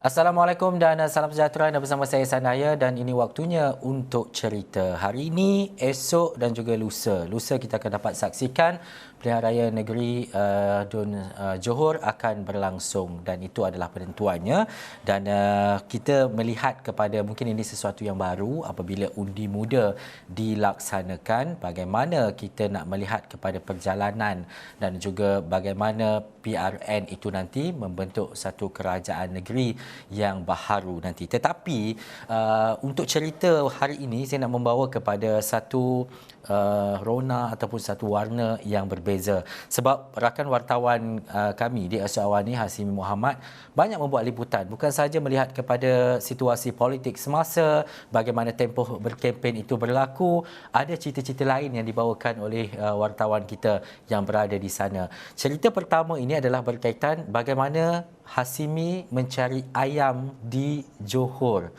Assalamualaikum dan salam sejahtera. Anda bersama saya Sanaya dan ini waktunya untuk cerita. Hari ini, esok dan juga lusa. Lusa kita akan dapat saksikan Pilihan Raya Negeri Dun Johor akan berlangsung dan itu adalah penentuannya. Dan kita melihat kepada mungkin ini sesuatu yang baru apabila undi muda dilaksanakan. Bagaimana kita nak melihat kepada perjalanan dan juga bagaimana PRN itu nanti membentuk satu kerajaan negeri yang baharu nanti. Tetapi untuk cerita hari ini saya nak membawa kepada satu rona ataupun satu warna yang berbeza. Sebab rakan wartawan kami di Asy Awani Hasimi Muhammad banyak membuat liputan bukan sahaja melihat kepada situasi politik semasa, bagaimana tempoh berkempen itu berlaku, ada cerita-cerita lain yang dibawakan oleh wartawan kita yang berada di sana. Cerita pertama ini adalah berkaitan bagaimana Hasimi mencari ayam di Johor.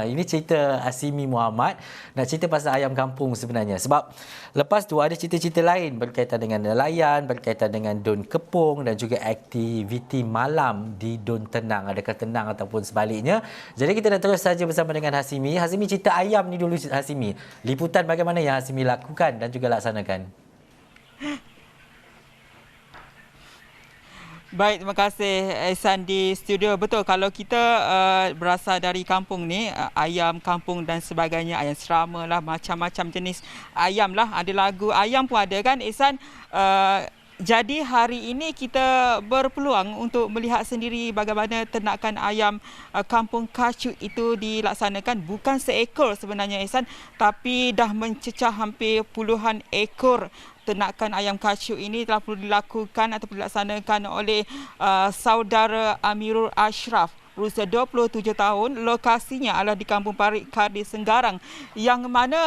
Ini cerita Hasimi Muhammad nak cerita pasal ayam kampung sebenarnya. Sebab lepas tu ada cerita-cerita lain berkaitan dengan nelayan, berkaitan dengan Dun Kepung dan juga aktiviti malam di Dun Tenang. Adakah tenang ataupun sebaliknya. Jadi kita nak terus saja bersama dengan Hasimi. Hasimi, cerita ayam ni dulu Hasimi. Liputan bagaimana yang Hasimi lakukan dan juga laksanakan. Baik, terima kasih Ehsan di studio. Betul, kalau kita berasal dari kampung ni, ayam kampung dan sebagainya, ayam serama lah, macam-macam jenis ayam lah. Ada lagu ayam pun ada kan Ehsan. Jadi hari ini kita berpeluang untuk melihat sendiri bagaimana ternakan ayam kampung Kacut itu dilaksanakan. Bukan seekor sebenarnya Ehsan, tapi dah mencecah hampir puluhan ekor. Ternakan ayam kacut ini telah perlu dilakukan atau dilaksanakan oleh saudara Amirul Ashraf, berusia 27 tahun. Lokasinya adalah di Kampung Parit Kardi Senggarang, yang mana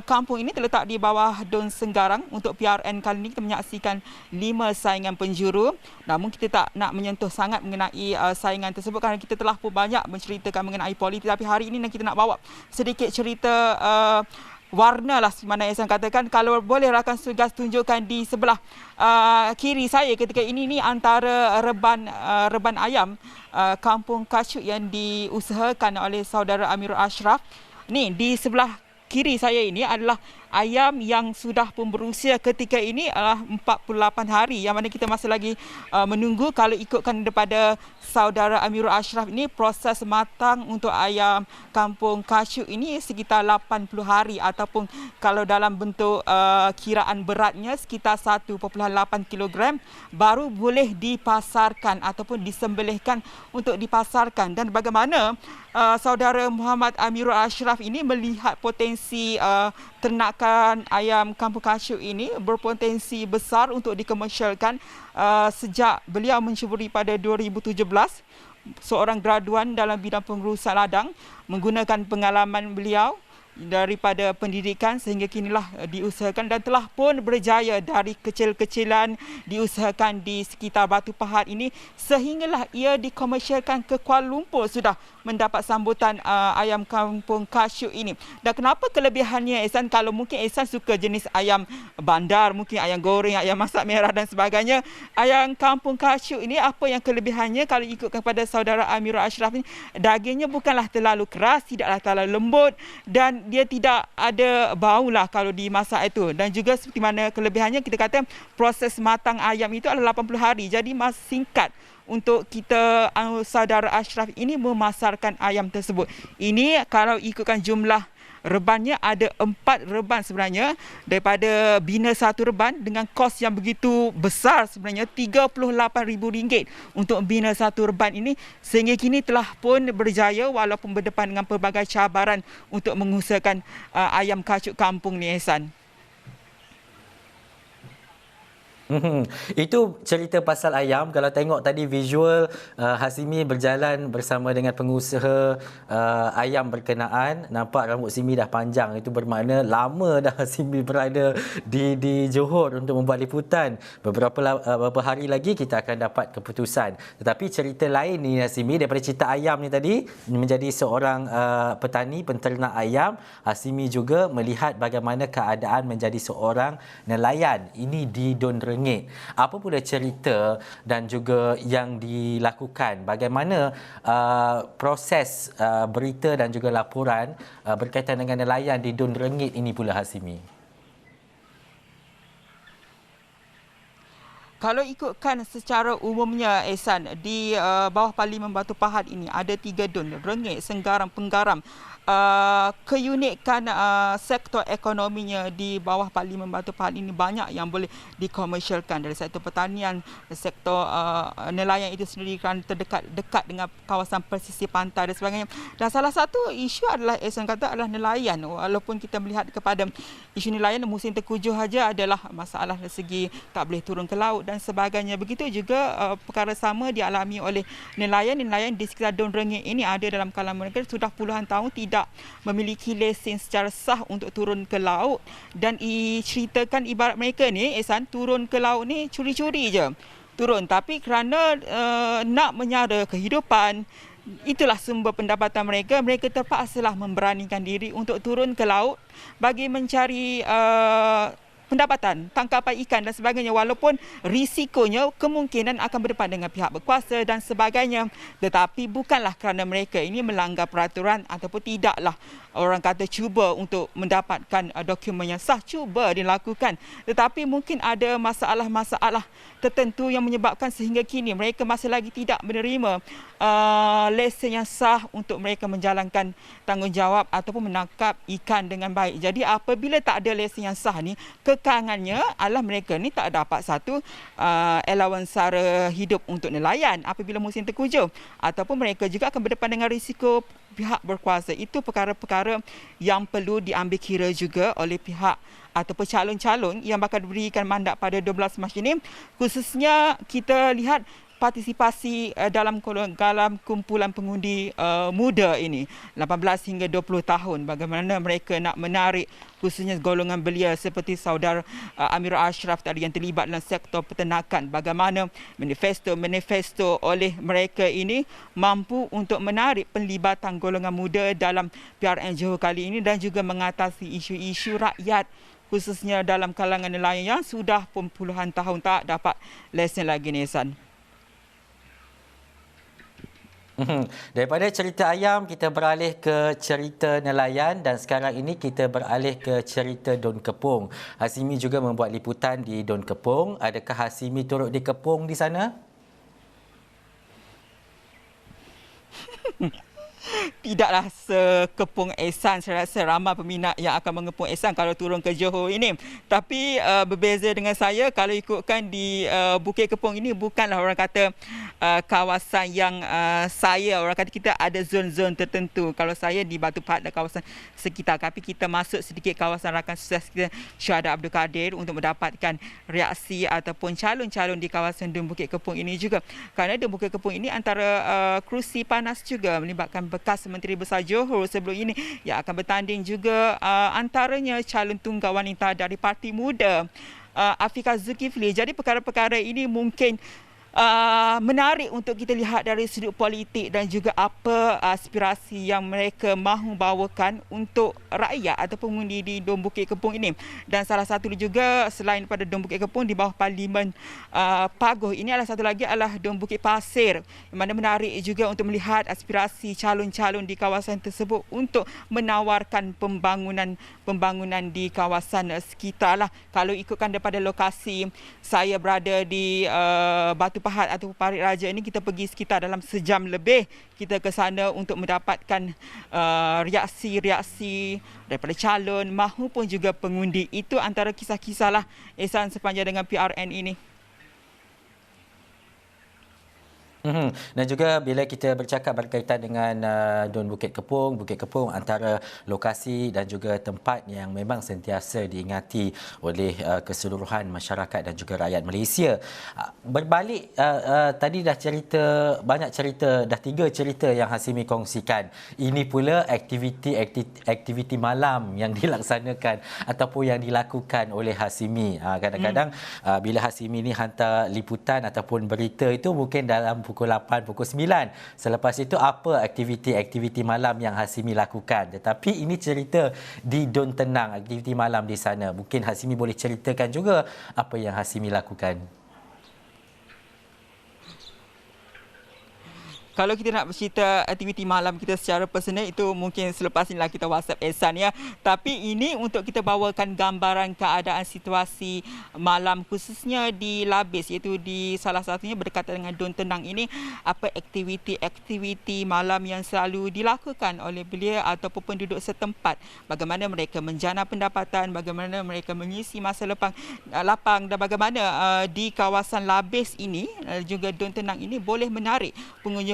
kampung ini terletak di bawah Dun Senggarang. Untuk PRN kali ini kita menyaksikan 5 saingan penjuru. Namun kita tak nak menyentuh sangat mengenai saingan tersebut kerana kita telah pun banyak menceritakan mengenai politik. Tapi hari ini kita nak bawa sedikit cerita warna lah, mana Ehsan katakan. Kalau boleh rakan tugas tunjukkan di sebelah kiri saya ketika ini antara reban ayam kampung Kacut yang diusahakan oleh saudara Amirul Ashraf. Ni di sebelah kiri saya ini adalah ayam yang sudah pun berusia ketika ini adalah 48 hari, yang mana kita masih lagi menunggu. Kalau ikutkan daripada saudara Amirul Ashraf ini, proses matang untuk ayam kampung Kacut ini sekitar 80 hari, ataupun kalau dalam bentuk kiraan beratnya sekitar 1.8 kilogram baru boleh dipasarkan ataupun disembelihkan untuk dipasarkan. Dan bagaimana saudara Muhammad Amirul Ashraf ini melihat potensi ternakan ayam kampung Kacut ini berpotensi besar untuk dikomersialkan. Sejak beliau mencuburi pada 2017, seorang graduan dalam bidang pengurusan ladang, menggunakan pengalaman beliau daripada pendidikan sehingga kinilah diusahakan dan telah pun berjaya dari kecil-kecilan diusahakan di sekitar Batu Pahat ini, sehinggalah ia dikomersialkan ke Kuala Lumpur. Sudah mendapat sambutan ayam kampung Kacut ini. Dan kenapa kelebihannya Ehsan? Kalau mungkin Ehsan suka jenis ayam bandar, mungkin ayam goreng, ayam masak merah dan sebagainya, ayam kampung Kacut ini apa yang kelebihannya? Kalau ikut kepada saudara Amirul Ashraf ini, dagingnya bukanlah terlalu keras, tidaklah terlalu lembut, dan dia tidak ada bau lah kalau dimasak itu. Dan juga seperti mana kelebihannya, kita kata proses matang ayam itu adalah 80 hari. Jadi masih singkat untuk kita saudara Ashraf ini memasarkan ayam tersebut. Ini kalau ikutkan jumlah rebannya, ada 4 reban sebenarnya. Daripada bina satu reban dengan kos yang begitu besar sebenarnya, RM38,000 untuk bina satu reban ini, sehingga kini telah pun berjaya walaupun berdepan dengan pelbagai cabaran untuk mengusahakan ayam kacut kampung ni Ehsan. Itu cerita pasal ayam. Kalau tengok tadi visual Hasimi berjalan bersama dengan pengusaha ayam berkenaan, nampak rambut Simi dah panjang. Itu bermakna lama dah Hasimi berada di Johor untuk membuat liputan. Beberapa hari lagi kita akan dapat keputusan. Tetapi cerita lain ni Hasimi, daripada cerita ayam ni tadi, menjadi seorang petani penternak ayam, Hasimi juga melihat bagaimana keadaan menjadi seorang nelayan ini di Dun Renang ringgit. Apa pula cerita dan juga yang dilakukan? Bagaimana proses berita dan juga laporan berkaitan dengan nelayan di Dun Rengit ini pula, Hasimi? Kalau ikutkan secara umumnya, Ehsan, di bawah Parlimen Batu Pahat ini ada 3 dun, Rengit, Senggaram, Penggaram. Keunikan sektor ekonominya di bawah Parlimen Batu Pahat ini banyak yang boleh dikomersialkan, dari sektor pertanian, sektor nelayan itu sendiri kan dekat dengan kawasan pesisir pantai dan sebagainya. Dan salah satu isu adalah, Ehsan kata, adalah nelayan. Walaupun kita melihat kepada isu nelayan, musim terkujuh saja adalah masalah dari segi tak boleh turun ke laut dan sebagainya. Begitu juga perkara sama dialami oleh nelayan di sekitar Dun Rengit ini. Ada dalam kalangan mereka sudah puluhan tahun tidak memiliki lesen secara sah untuk turun ke laut, dan ceritakan ibarat mereka ni, Ehsan, turun ke laut ni curi-curi je turun, tapi kerana nak menyara kehidupan, itulah sumber pendapatan mereka terpaksalah memberanikan diri untuk turun ke laut bagi mencari pendapatan, tangkapan ikan dan sebagainya, walaupun risikonya kemungkinan akan berdepan dengan pihak berkuasa dan sebagainya. Tetapi bukanlah kerana mereka ini melanggar peraturan ataupun tidaklah orang kata cuba untuk mendapatkan dokumen yang sah, cuba dilakukan. Tetapi mungkin ada masalah-masalah tertentu yang menyebabkan sehingga kini mereka masih lagi tidak menerima lesen yang sah untuk mereka menjalankan tanggungjawab ataupun menangkap ikan dengan baik. Jadi apabila tak ada lesen yang sah ni, kekangannya adalah mereka ni tak dapat satu allowance sara hidup untuk nelayan apabila musim terkujuh, ataupun mereka juga akan berdepan dengan risiko pihak berkuasa. Itu perkara-perkara yang perlu diambil kira juga oleh pihak ataupun calon-calon yang bakal diberikan mandat pada 12 Mac ini. Khususnya kita lihat partisipasi dalam kumpulan pengundi muda ini, 18 hingga 20 tahun. Bagaimana mereka nak menarik khususnya golongan belia seperti saudara Amir Ashraf tadi yang terlibat dalam sektor peternakan. Bagaimana manifesto oleh mereka ini mampu untuk menarik penlibatan golongan muda dalam PRN Johor kali ini, dan juga mengatasi isu-isu rakyat khususnya dalam kalangan nelayan yang sudah puluhan tahun tak dapat lesen lagi, Ehsan. Daripada cerita ayam, kita beralih ke cerita nelayan, dan sekarang ini kita beralih ke cerita Dun Kepong. Hasimi juga membuat liputan di Dun Kepong. Adakah Hasimi turut di Kepong di sana? Tidaklah sekepung Ehsan. Saya rasa ramai peminat yang akan mengepung Ehsan kalau turun ke Johor ini. Tapi berbeza dengan saya, kalau ikutkan di Bukit Kepong ini bukanlah orang kata kawasan yang orang kata kita ada zon-zon tertentu. Kalau saya di Batu Pahat dan kawasan sekitar, tapi kita masuk sedikit kawasan rakan sukses kita Syuhada Abdul Kadir untuk mendapatkan reaksi ataupun calon-calon di kawasan Dun Bukit Kepong ini juga. Kerana Dun Bukit Kepong ini antara kerusi panas juga, melibatkan bekas Menteri Besar Johor sebelum ini yang akan bertanding juga, antaranya calon tunggal wanita dari Parti Muda, Afiqah Zulkifli. Jadi perkara-perkara ini mungkin menarik untuk kita lihat dari sudut politik dan juga apa aspirasi yang mereka mahu bawakan untuk rakyat ataupun pengundi di Dun Bukit Kepong ini. Dan salah satu juga selain pada Dun Bukit Kepong, di bawah Parlimen Paguh ini adalah satu lagi adalah Dun Bukit Pasir, yang mana menarik juga untuk melihat aspirasi calon-calon di kawasan tersebut untuk menawarkan pembangunan di kawasan sekitar lah. Kalau ikutkan daripada lokasi saya berada di Batu Pahat atau Parit Raja ini, kita pergi sekitar dalam sejam lebih kita ke sana untuk mendapatkan reaksi-reaksi daripada calon maupun juga pengundi. Itu antara kisah-kisah lah, Ehsan, sepanjang dengan PRN ini. Dan juga bila kita bercakap berkaitan dengan Dun Bukit Kepong antara lokasi dan juga tempat yang memang sentiasa diingati oleh keseluruhan masyarakat dan juga rakyat Malaysia. Berbalik, tadi dah banyak cerita, dah 3 cerita yang Hasimi kongsikan. Ini pula aktiviti malam yang dilaksanakan ataupun yang dilakukan oleh Hasimi. Kadang-kadang bila Hasimi ni hantar liputan ataupun berita itu mungkin dalam pukul 8, pukul 9. Selepas itu apa aktiviti-aktiviti malam yang Hasimi lakukan. Tetapi ini cerita di Dun Tenang, aktiviti malam di sana. Mungkin Hasimi boleh ceritakan juga apa yang Hasimi lakukan. Kalau kita nak bercerita aktiviti malam kita secara personal, itu mungkin selepas inilah kita WhatsApp Ehsan ya. Tapi ini untuk kita bawakan gambaran keadaan situasi malam khususnya di Labis, iaitu di salah satunya berdekatan dengan Dun Tenang ini, apa aktiviti-aktiviti malam yang selalu dilakukan oleh belia ataupun penduduk setempat. Bagaimana mereka menjana pendapatan, bagaimana mereka mengisi masa lapang dan bagaimana di kawasan Labis ini juga Dun Tenang ini boleh menarik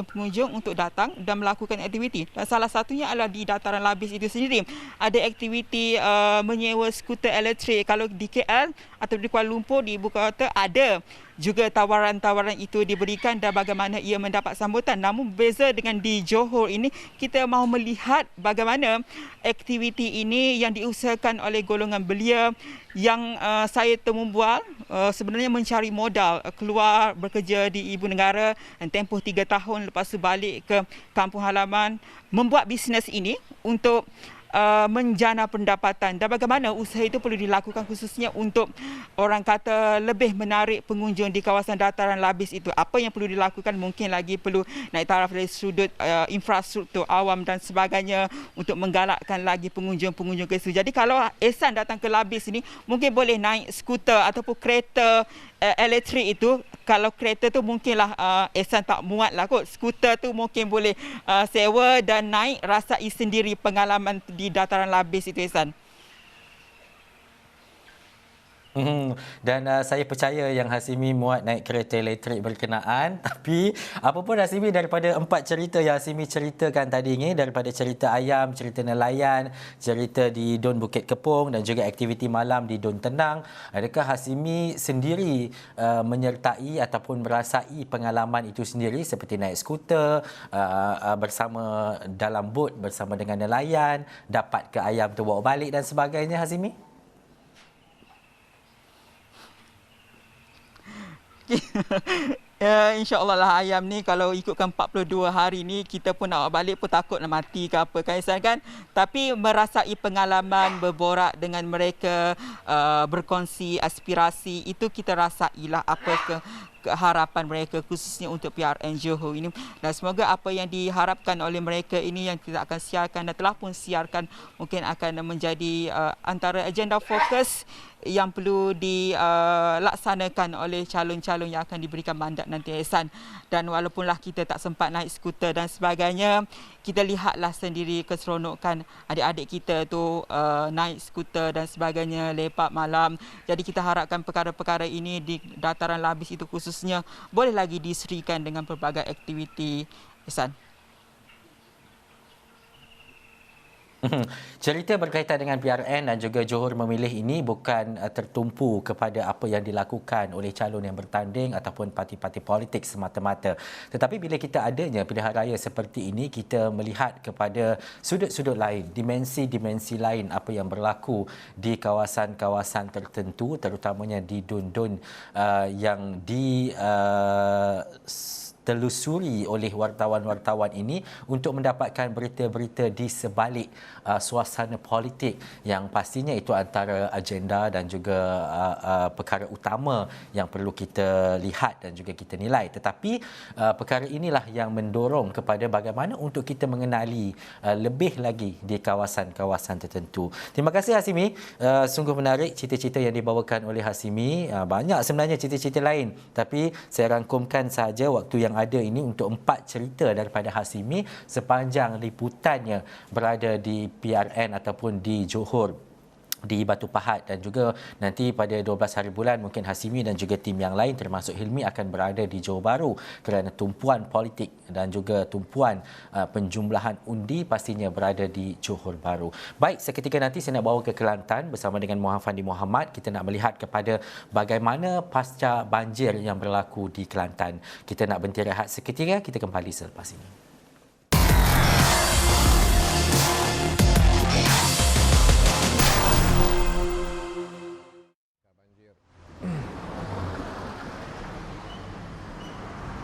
pengunjung untuk datang dan melakukan aktiviti. Dan salah satunya adalah di dataran Labis itu sendiri. Ada aktiviti menyewa skuter elektrik. Kalau di KL atau di Kuala Lumpur, di ibu kota, ada juga tawaran-tawaran itu diberikan dan bagaimana ia mendapat sambutan. Namun berbeza dengan di Johor ini, kita mahu melihat bagaimana aktiviti ini yang diusahakan oleh golongan belia yang saya temu bual sebenarnya mencari modal keluar bekerja di ibu negara dan tempoh 3 tahun lepas tu balik ke kampung halaman membuat bisnes ini untuk menjana pendapatan, dan bagaimana usaha itu perlu dilakukan khususnya untuk orang kata lebih menarik pengunjung di kawasan dataran Labis itu. Apa yang perlu dilakukan, mungkin lagi perlu naik taraf dari sudut infrastruktur awam dan sebagainya untuk menggalakkan lagi pengunjung-pengunjung ke situ. Jadi kalau Ehsan datang ke Labis ini, mungkin boleh naik skuter ataupun kereta elektrik itu. Kalau kereta tu mungkinlah Ehsan tak muat lah kot. Skuter tu mungkin boleh sewa dan naik, rasai sendiri pengalaman di dataran Labis itu, Ehsan. Dan saya percaya yang Hasimi muat naik kereta elektrik berkenaan. Tapi apa pun Hasimi, daripada 4 cerita yang Hasimi ceritakan tadi ni, daripada cerita ayam, cerita nelayan, cerita di Dun Bukit Kepong dan juga aktiviti malam di Dun Tenang, adakah Hasimi sendiri menyertai ataupun merasai pengalaman itu sendiri seperti naik skuter bersama dalam bot bersama dengan nelayan, dapat ke ayam tu bawa balik dan sebagainya, Hasimi? InsyaAllah lah ayam ni kalau ikutkan 42 hari ni, kita pun nak balik pun takut nak mati ke apa kan, Ehsan kan. Tapi merasai pengalaman, berborak dengan mereka, berkongsi aspirasi, itu kita rasailah apa harapan mereka khususnya untuk PRN Johor ini. Dan semoga apa yang diharapkan oleh mereka ini yang kita akan siarkan dan telah pun siarkan mungkin akan menjadi antara agenda fokus yang perlu dilaksanakan oleh calon-calon yang akan diberikan mandat nanti, Ehsan. Dan walaupunlah kita tak sempat naik skuter dan sebagainya, kita lihatlah sendiri keseronokan adik-adik kita tu naik skuter dan sebagainya, lepak malam. Jadi kita harapkan perkara-perkara ini di dataran Labis itu khususnya boleh lagi diserikan dengan pelbagai aktiviti, Ehsan. Cerita berkaitan dengan PRN dan juga Johor memilih ini bukan tertumpu kepada apa yang dilakukan oleh calon yang bertanding ataupun parti-parti politik semata-mata. Tetapi bila kita adanya pilihan raya seperti ini, kita melihat kepada sudut-sudut lain, dimensi-dimensi lain apa yang berlaku di kawasan-kawasan tertentu, terutamanya di Dun-Dun yang telusuri oleh wartawan-wartawan ini untuk mendapatkan berita-berita di sebalik suasana politik yang pastinya itu antara agenda dan juga perkara utama yang perlu kita lihat dan juga kita nilai. Tetapi perkara inilah yang mendorong kepada bagaimana untuk kita mengenali lebih lagi di kawasan-kawasan tertentu. Terima kasih Hasimi. Sungguh menarik cerita-cerita yang dibawakan oleh Hasimi. Banyak sebenarnya cerita-cerita lain, tapi saya rangkumkan sahaja waktu yang ada ini untuk 4 cerita daripada Hasimi sepanjang liputannya berada di PRN ataupun di Johor, di Batu Pahat, dan juga nanti pada 12 hari bulan mungkin Hasimi dan juga tim yang lain termasuk Hilmi akan berada di Johor Bahru kerana tumpuan politik dan juga tumpuan penjumlahan undi pastinya berada di Johor Bahru. Baik, seketika nanti saya nak bawa ke Kelantan bersama dengan Muhammad Fandi Muhammad. Kita nak melihat kepada bagaimana pasca banjir yang berlaku di Kelantan. Kita nak berhenti rehat seketika, kita kembali selepas ini.